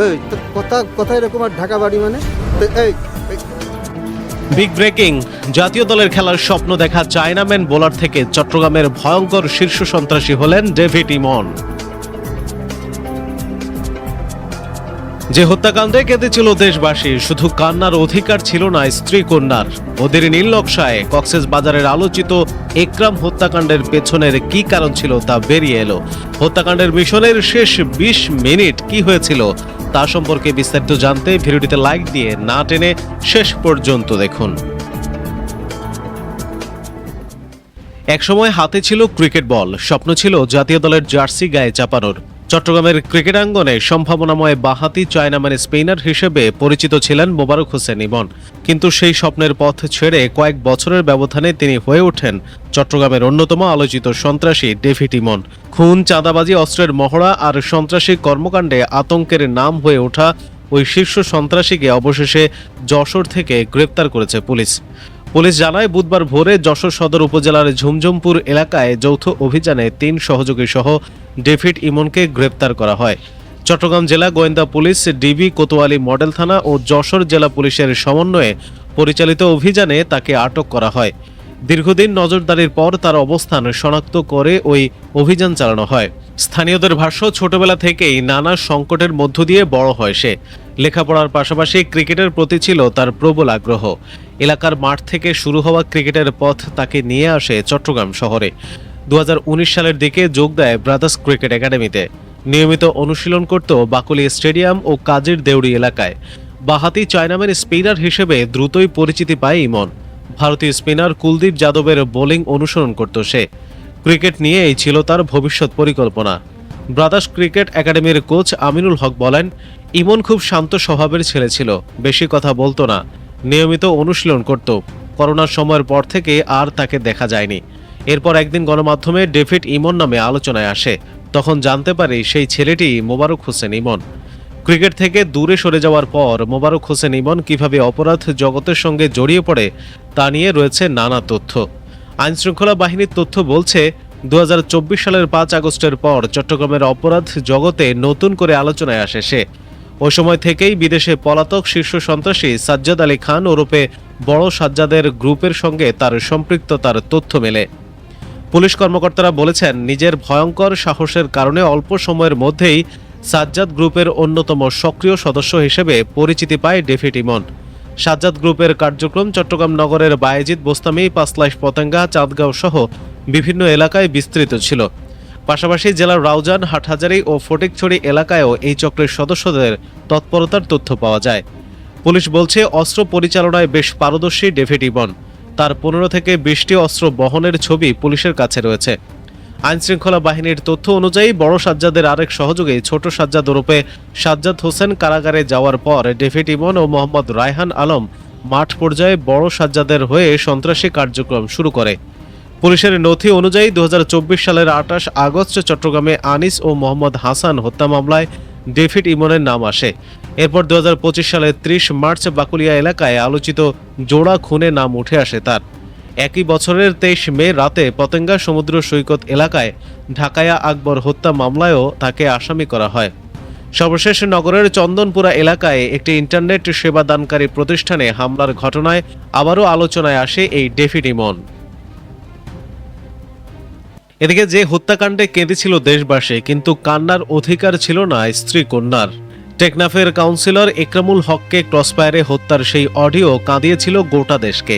এই তো কথা এরকম আর ঢাকা বাড়ি মানে এই বিগ ব্রেকিং, জাতীয় দলের খেলার স্বপ্ন দেখা চায়নাম্যান বোলার থেকে চট্টগ্রামের ভয়ঙ্কর শীর্ষ সন্ত্রাসী হলেন ডেভিড ইমন। যে হত্যাকাণ্ডে কেঁদেছিল দেশবাসী, শুধু কান্নার অধিকার ছিল না স্ত্রী কন্যার। ওদের নীল নকশায় কক্সেস বাজারের আলোচিত একরাম হত্যাকাণ্ডের পেছনের কি কারণ ছিল তা বেরিয়ে এলো। হত্যাকাণ্ডের মিশনের শেষ ২০ মিনিট কি হয়েছিল তা সম্পর্কে বিস্তারিত জানতে ভিডিওটিতে লাইক দিয়ে না টেনে শেষ পর্যন্ত দেখুন। একসময় হাতে ছিল ক্রিকেট বল, স্বপ্ন ছিল জাতীয় দলের জার্সি গায়ে চাপানোর। চট্টগ্রামের ক্রিকেট আঙ্গনে সম্ভাবনাময় বাঁহাতি চায়নাম্যান স্পিনার হিসেবে পরিচিত ছিলেন মোবারক হোসেন ইমন। কিন্তু সেই স্বপ্নের পথ ছেড়ে কয়েক বছরের ব্যবধানে তিনি হয়ে ওঠেন চট্টগ্রামের অন্যতম আলোচিত সন্ত্রাসী ডেভিড ইমন। খুন, চাঁদাবাজি, অস্ত্রের মহড়া আর সন্ত্রাসী কর্মকাণ্ডে আতঙ্কের নাম হয়ে ওঠা ওই শীর্ষ সন্ত্রাসীকে অবশেষে যশোর থেকে গ্রেপ্তার করেছে পুলিশ। পুলিশ জানায়, বুধবার ভোরে যশোর সদর উপজেলার ঝুমঝুমপুর এলাকায় যৌথ অভিযানে ৩ সহযোগী সহ ডেভিড ইমনকে গ্রেপ্তার করা হয়। চট্টগ্রাম জেলা গোয়েন্দা পুলিশ, ডিবি, কোতোয়ালি মডেল থানা ও যশোর জেলা পুলিশের সমন্বয়ে পরিচালিত অভিযানে তাকে আটক করা হয়। দীর্ঘদিন নজরদারির পর তার অবস্থান শনাক্ত করে ওই অভিযান চালানো হয়। স্থানীয়দের ভাষ্য, ছোটবেলা থেকেই নানা সংকটের মধ্য দিয়ে বড় হয় সে। লেখাপড়ার পাশাপাশি ক্রিকেটের প্রতি ছিল তার প্রবল আগ্রহ। এলাকার মাঠ থেকে শুরু হওয়া ক্রিকেটের পথ তাকে নিয়ে আসে চট্টগ্রাম শহরে। ২০১৯ সালের দিকে যোগ দেয় ব্রাদার্স ক্রিকেট একাডেমিতে। নিয়মিত অনুশীলন করত বাকলি স্টেডিয়াম ও কাজীর দেউড়ি এলাকায়। বাঁহাতি চায়নাম্যান স্পিনার হিসেবে দ্রুতই পরিচিতি পায় ইমন। ভারতীয় স্পিনার কুলদীপ যাদবের বোলিং অনুসরণ করত সে। ক্রিকেট নিয়েই ছিল তার ভবিষ্যৎ পরিকল্পনা। ব্রাদার্স ক্রিকেট একাডেমির কোচ আমিনুল হক বলেন, ইমন খুব শান্ত স্বভাবের ছেলে ছিল, বেশি কথা বলতো না, নিয়মিত অনুশীলন করত। করোনার সময়ের পর থেকে আর তাকে দেখা যায়নি। এরপর একদিন গণমাধ্যমে ডেভিড ইমন নামে আলোচনায় আসে। তখন জানতে পারি সেই ছেলেটি মোবারক হোসেন ইমন। ক্রিকেট থেকে দূরে সরে যাওয়ার পর মোবারক হোসেন ইমন কিভাবে অপরাধ জগতের সঙ্গে জড়িয়ে পড়ে তা নিয়ে রয়েছে নানা তথ্য। আইনশৃঙ্খলা বাহিনীর তথ্য বলছে, ২০২৪ সালের ৫ আগস্টের পর চট্টগ্রামের অপরাধ জগতে নতুন করে আলোচনায় আসে সে। ওই সময় থেকেই বিদেশে পলাতক শীর্ষ সন্ত্রাসী সাজ্জাদ আলী খান ওরফে বড় সাজ্জাদের গ্রুপের সঙ্গে তার সম্পৃক্ততার তথ্য মেলে। পুলিশ কর্মকর্তারা বলেছেন, নিজের ভয়ঙ্কর সাহসের কারণে অল্প সময়ের মধ্যেই সাজ্জাদ গ্রুপের অন্যতম সক্রিয় সদস্য হিসেবে পরিচিতি পায় ডেভিড ইমন। সাজ্জাদ গ্রুপের কার্যক্রম চট্টগ্রাম নগরের বায়েজিদ, বোস্তামি, পাঁচলাইশ, পতেঙ্গা, চাঁদগাঁও সহ বিভিন্ন এলাকায় বিস্তৃত ছিল। পাশাপাশি জেলার রাউজান, হাটহাজারী ও ফটিকছড়ি এলাকায়ও এই চক্রের সদস্যদের তৎপরতার তথ্য পাওয়া যায়। পুলিশ বলছে, অস্ত্র পরিচালনায় বেশ পারদর্শী ডেভিড ইমন। তার ১৫ থেকে ২০টি অস্ত্র বহনের ছবি পুলিশের কাছে রয়েছে। আইনশৃঙ্খলা বাহিনীর তথ্য অনুযায়ী বড় সাজ্জাদের আরেক সহযোগী ছোট সাজ্জাদ ওরফে সাজ্জাদ হোসেন কারাগারে যাওয়ার পর ডেভিড ইমন ও মোহাম্মদ রায়হান আলম মাঠ পর্যায়ে বড় সাজ্জাদের হয়ে সন্ত্রাসী কার্যক্রম শুরু করে। পুলিশের নথি অনুযায়ী ২০২৪ সালের ২৮ আগস্ট চট্টগ্রামে আনিস ও মোহাম্মদ হাসান হত্যা মামলায় ডেভিড ইমনের নাম আসে। এরপর ২০২৫ সালের ৩০ মার্চ বাকুলিয়া এলাকায় আলোচিত জোড়া খুনে নাম উঠে আসে তার। একই বছরের ২৩ মে রাতে পতেঙ্গা সমুদ্র সৈকত এলাকায় ঢাকায়া আকবর হত্যা মামলায়ও তাকে আসামি করা হয়। সর্বশেষ নগরের চন্দনপুরা এলাকায় একটি ইন্টারনেট সেবাদানকারী প্রতিষ্ঠানে হামলার ঘটনায় আবারও আলোচনায় আসে এই ডেভিড ইমন। এদিকে যে হত্যাকাণ্ডে কেঁদেছিল দেশবাসী, কিন্তু কান্নার অধিকার ছিল না স্ত্রী কন্যার। টেকনাফের কাউন্সিলর একরামুল হককে ক্রসফায়ারে হত্যার সেই অডিও কাঁদিয়েছিল গোটা দেশকে।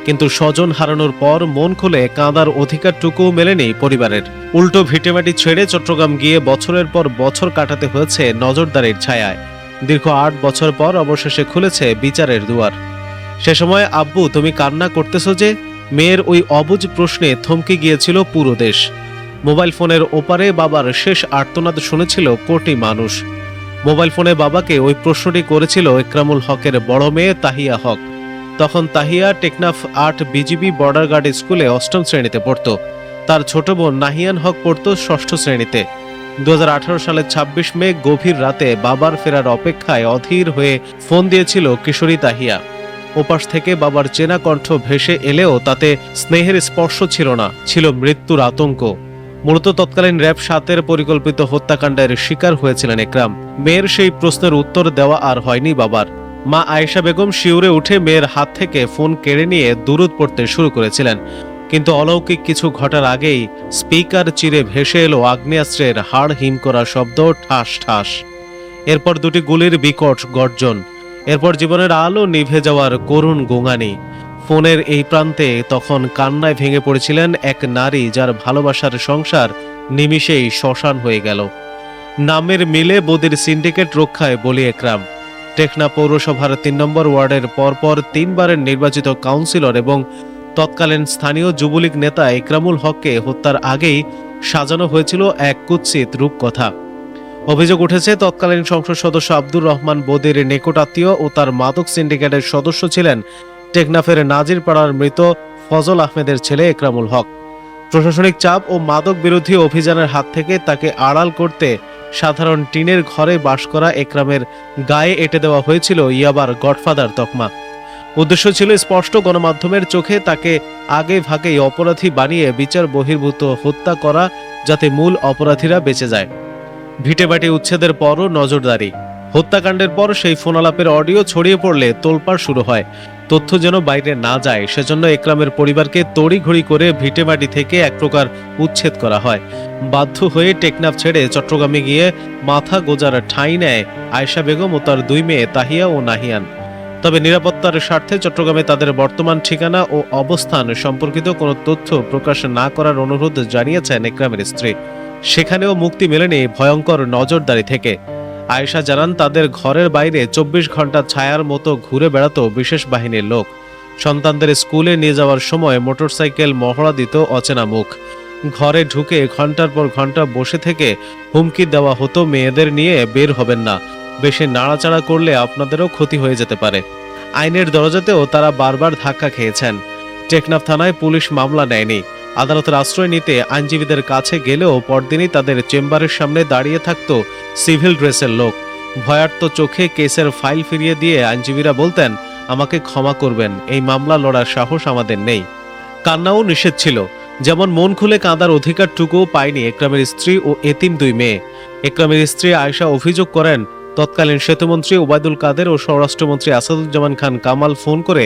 কিন্তু স্বজন হারানোর পর মন খুলে কাঁদার অধিকারটুকুও মেলেনি পরিবারের। উল্টো ভিটেমাটি ছেড়ে চট্টগ্রাম গিয়ে বছরের পর বছর কাটাতে হয়েছে নজরদারির ছায়ায়। দীর্ঘ ৮ বছর পর অবশেষে খুলেছে বিচারের দুয়ার। সে সময় আব্বু তুমি কান্না করতেছো যে, মেয়ের ওই অবুঝ প্রশ্নে থমকে গিয়েছিল পুরো দেশ। মোবাইল ফোনের ওপারে বাবার শেষ আর্তনাদ শুনেছিল কোটি মানুষ। মোবাইল ফোনে বাবাকে ওই প্রশ্নটি করেছিল একরামুল হকের বড় মেয়ে তাহিয়া হক। তখন Tahiya Teknaf ৮ BGB border guard স্কুলে ৮ম শ্রেণীতে পড়ত। তার ছোট বোন নাহিয়ান হক পড়ত ৬ষ্ঠ শ্রেণীতে। ২০১৮ সালের ২৬ মে গভীর রাতে বাবার ফেরার অপেক্ষায় অধীর হয়ে ফোন দিয়েছিল কিশোরী তাহিয়া। ওপাশ থেকে বাবার চেনা কণ্ঠ ভেসে এলেও তাতে স্নেহের স্পর্শ ছিল না, ছিল মৃত্যুর আতঙ্ক। মূলত তৎকালীন র্যাব 7-এর পরিকল্পিত হত্যাকাণ্ডের শিকার হয়েছিলেন একরাম। মেয়ের সেই প্রশ্নের উত্তর দেওয়া আর হয়নি বাবার। মা আয়েশা বেগম শিউরে উঠে মেয়ের হাত থেকে ফোন কেড়ে নিয়ে দুরূদ পড়তে শুরু করেছিলেন। কিন্তু অলৌকিক কিছু ঘটার আগেই স্পিকার চিরে ভেসে এলো আগ্নেয়াস্ত্রের হাড় হিম করা শব্দ, ঠাস ঠাস। এরপর দুটি গুলির বিকট গর্জন, এরপর জীবনের আলো নিভে যাওয়ার করুণ গোঙানি। ফোনের এই প্রান্তে তখন কান্নায় ভেঙে পড়েছিলেন এক নারী, যার ভালোবাসার সংসার নিমিষেই শ্মশান হয়ে গেল। নামের মিলে বদির সিন্ডিকেট রক্ষায় বলি একরাম। টেকনা পৌরসভার 3 নম্বর ওয়ার্ডের পরপর 3বারের নির্বাচিত কাউন্সিলর এবং তৎকালীন স্থানীয় যুবলীগ নেতা একরামুল হককে হত্যার আগেই সাজানো হয়েছিল এক কুৎসিত রূপকথা। অভিযোগ উঠেছে তৎকালীন সংসদ সদস্য আব্দুর রহমান বদির নিকটাত্মীয় ও তার মাদক সিন্ডিকেটের সদস্য ছিলেন টেকনাফের নাজিরপাড়ার মৃত ফজল আহমেদের ছেলে একরামুল হক। প্রশাসনিক চাপ ও মাদক বিরোধী অভিযানের হাত থেকে তাকে আড়াল করতে সাধারণ টিনের ঘরে বাস করা একরামের গায়ে এঁটে দেওয়া হয়েছিল ইয়াবার গডফাদার তকমা। উদ্দেশ্য ছিল স্পষ্ট, গণমাধ্যমের চোখে তাকে আগে ভাগেই অপরাধী বানিয়ে বিচার বহির্ভূত হত্যা করা, যাতে মূল অপরাধীরা বেঁচে যায়। ভিটেবাটি উচ্ছেদের পরও নজরদারি। হত্যাকাণ্ডের পর সেই ফোনালাপের অডিও ছড়িয়ে পড়লে তোলপাড় শুরু হয়। তথ্য যেন বাইরে না যায় সেজন্য একরামের পরিবারকে তড়িঘড়ি করে ভিটেমাটি থেকে এক প্রকার উচ্ছেদ করা হয়। বাধ্য হয়ে টেকনাফ ছেড়ে চট্টগ্রামে গিয়ে মাথা গোজার ঠাঁই নেয় আয়েশা বেগম ও তার 2 মেয়ে তাহিয়া ও নাহিয়ান। তবে নিরাপত্তার স্বার্থে চট্টগ্রামে তাদের বর্তমান ঠিকানা ও অবস্থান সম্পর্কিত কোনো তথ্য প্রকাশ না করার অনুরোধ জানিয়েছেন একরামের স্ত্রী। সেখানেও মুক্তি মেলেনি ভয়ঙ্কর নজরদারি থেকে। আয়েশা জানান, তাদের ঘরের বাইরে 24 ঘন্টা ছায়ার মতো ঘুরে বেড়াতো বিশেষ বাহিনীর লোক। সন্তানদের স্কুলে নিয়ে যাওয়ার সময় মোটরসাইকেল মহড়া দিত অচেনা মুখ। ঘরে ঢুকে ঘন্টার পর ঘন্টা বসে থেকে হুমকি দেওয়া হতো, মেয়েদের নিয়ে বের হবেন না, বেশি নাড়াচাড়া করলে আপনাদেরও ক্ষতি হয়ে যেতে পারে। আইনের দরজাতেও তারা বারবার ধাক্কা খেয়েছেন। টেকনাফ থানায় পুলিশ মামলা নেয়নি। আদালতের আশ্রয় নিতে আইনজীবীদের কাছে গেলেও পরদিনই তাদের চেম্বারের সামনে দাঁড়িয়ে থাকত সিভিল ড্রেসের লোক। ভয়ার্ত চোখে কেসের ফাইল ফিরিয়ে দিয়ে আইনজীবীরা বলতেন, আমাকে ক্ষমা করবেন, এই মামলা লড়ার সাহস আমাদের নেই। কান্নাও নিষেধ ছিল, যেমন মন খুলে কাঁদার অধিকারটুকুও পায়নি একরামের স্ত্রী ও এতিম 2 মেয়ে। একরামের স্ত্রী আয়েশা অভিযোগ করেন, তৎকালীন সেতুমন্ত্রী ওবায়দুল কাদের ও স্বরাষ্ট্রমন্ত্রী আসাদুজ্জামান খান কামাল ফোন করে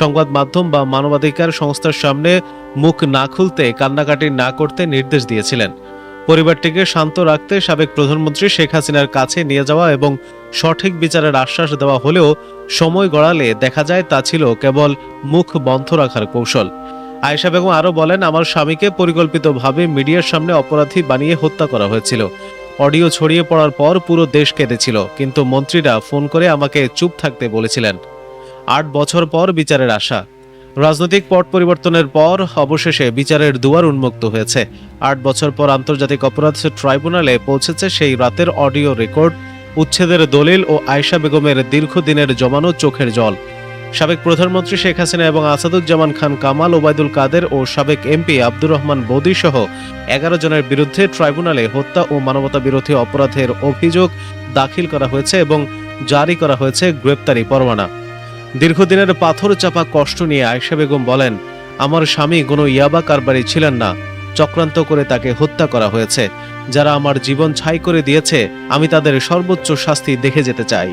সংবাদ মাধ্যম বা মানবাধিকার সংস্থার সামনে মুখ না খুলতে, কান্নাকাটি না করতে নির্দেশ দিয়েছিলেন। পরিবারটিকে শান্ত রাখতে সাবেক প্রধানমন্ত্রী শেখ হাসিনার কাছে নিয়ে যাওয়া এবং সঠিক বিচারের আশ্বাস দেওয়া হলেও সময় গড়ালে দেখা যায় তা ছিল কেবল মুখ বন্ধ রাখার কৌশল। আয়েশা বেগম আরও বলেন, আমার স্বামীকে পরিকল্পিতভাবে মিডিয়ার সামনে অপরাধী বানিয়ে হত্যা করা হয়েছিল। অডিও ছড়িয়ে পড়ার পর পুরো দেশ কেঁদেছিল, কিন্তু মন্ত্রীরা ফোন করে আমাকে চুপ থাকতে বলেছিলেন। 8 বছর পর বিচারের আশা। রাজনৈতিক পট পরিবর্তনের পর অবশেষে বিচারের দুয়ার উন্মুক্ত হয়েছে। 8 বছর পর আন্তর্জাতিক অপরাধ ট্রাইব্যুনালে পৌঁছেছে সেই রাতের অডিও রেকর্ড, উচ্ছেদের দলিল ও আয়েশা বেগমের দীর্ঘদিনের জমানো চোখের জল। সাবেক প্রধানমন্ত্রী শেখ হাসিনা এবং আসাদুজ্জামান খান কামাল, ওবায়দুল কাদের ও সাবেক এমপি আব্দুর রহমান বদি সহ 11 জনের বিরুদ্ধে ট্রাইব্যুনালে হত্যা ও মানবতা বিরোধী অপরাধের অভিযোগ দাখিল করা হয়েছে এবং জারি করা হয়েছে গ্রেপ্তারি পরোয়ানা। দীর্ঘদিনের পাথর চাপা কষ্ট নিয়ে আয়েশা বেগম বলেন, আমার স্বামী কোনো ইয়াবা কারবারি ছিলেন না, চক্রান্ত করে তাকে হত্যা করা হয়েছে। যারা আমার জীবন ছাই করে দিয়েছে, আমি তাদের সর্বোচ্চ শাস্তি দেখে যেতে চাই।